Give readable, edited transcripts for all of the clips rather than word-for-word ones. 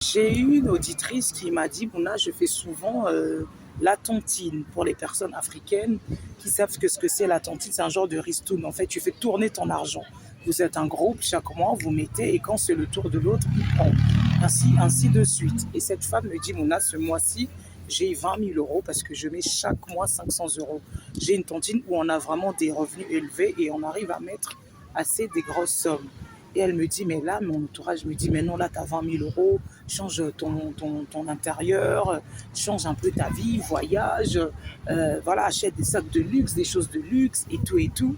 J'ai eu une auditrice qui m'a dit, Mouna, je fais souvent la tontine pour les personnes africaines qui savent ce que c'est la tontine. C'est un genre de ristourne. En fait, tu fais tourner ton argent. Vous êtes un groupe, chaque mois, vous mettez, et quand c'est le tour de l'autre, il prend. Ainsi de suite. Et cette femme me dit, Mouna, ce mois-ci, j'ai 20 000 euros parce que je mets chaque mois 500 euros. J'ai une tontine où on a vraiment des revenus élevés et on arrive à mettre assez des grosses sommes. Et elle me dit, mais là, mon entourage me dit, mais non, là, tu as 20 000 euros, change ton intérieur, change un peu ta vie, voyage, voilà, achète des sacs de luxe, des choses de luxe et tout et tout.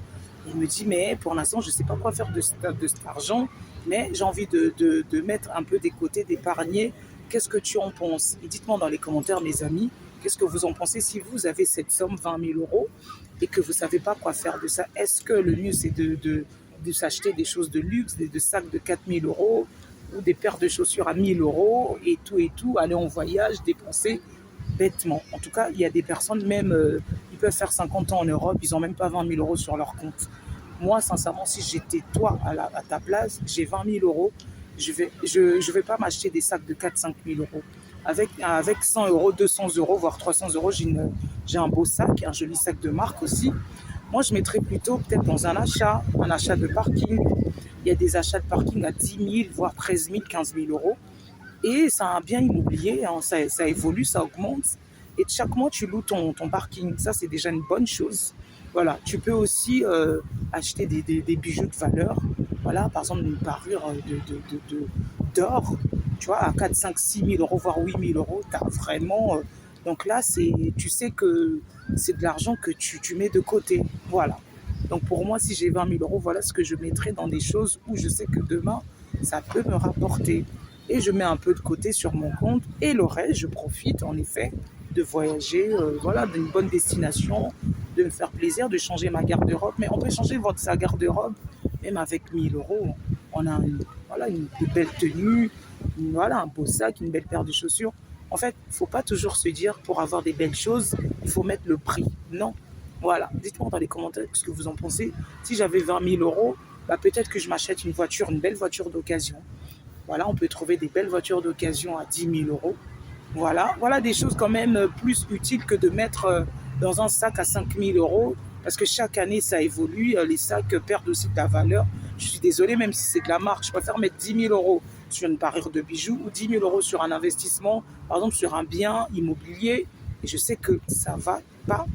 Il me dit, mais pour l'instant, je ne sais pas quoi faire de cet argent, mais j'ai envie de mettre un peu des côtés, d'épargner. Qu'est-ce que tu en penses? Et dites-moi dans les commentaires, mes amis, qu'est-ce que vous en pensez si vous avez cette somme, 20 000 euros, et que vous ne savez pas quoi faire de ça? Est-ce que le mieux, c'est de s'acheter des choses de luxe, des sacs de 4 000 euros ou des paires de chaussures à 1 000 euros et tout, aller en voyage, dépenser bêtement. En tout cas, il y a des personnes, même, ils peuvent faire 50 ans en Europe, ils n'ont même pas 20 000 euros sur leur compte. Moi, sincèrement, si j'étais toi à ta place, j'ai 20 000 euros, je vais pas m'acheter des sacs de 4 5 000 euros. Avec 100 euros, 200 euros, voire 300 euros, j'ai un beau sac, un joli sac de marque aussi. Moi, je mettrais plutôt peut-être dans un achat de parking. Il y a des achats de parking à 10 000, voire 13 000, 15 000 euros. Et c'est un bien immobilier, hein, ça évolue, ça augmente. Et chaque mois, tu loues ton parking. Ça, c'est déjà une bonne chose. Voilà, tu peux aussi acheter des bijoux de valeur. Voilà, par exemple, une parure d'or, tu vois, à 4 5 6 000 euros, voire 8 000 euros. Tu as vraiment. Donc là, tu sais que c'est de l'argent que tu mets de côté. Voilà. Donc pour moi, si j'ai 20 000 euros, voilà ce que je mettrai dans des choses où je sais que demain, ça peut me rapporter. Et je mets un peu de côté sur mon compte. Et le reste, je profite en effet de voyager, voilà, d'une bonne destination, de me faire plaisir, de changer ma garde-robe. Mais on peut changer sa garde-robe même avec 1 000 euros. On a voilà, une belle tenue, voilà, un beau sac, une belle paire de chaussures. En fait, il ne faut pas toujours se dire pour avoir des belles choses, il faut mettre le prix. Non. Voilà. Dites-moi dans les commentaires ce que vous en pensez. Si j'avais 20 000 euros, bah peut-être que je m'achète une voiture, une belle voiture d'occasion. Voilà, on peut trouver des belles voitures d'occasion à 10 000 euros. Voilà, voilà des choses quand même plus utiles que de mettre dans un sac à 5 000 euros. Parce que chaque année, ça évolue. Les sacs perdent aussi de la valeur. Je suis désolée, même si c'est de la marque, je préfère mettre 10 000 euros sur une parure de bijoux ou 10 000 euros sur un investissement, par exemple sur un bien immobilier. Et je sais que ça ne va pas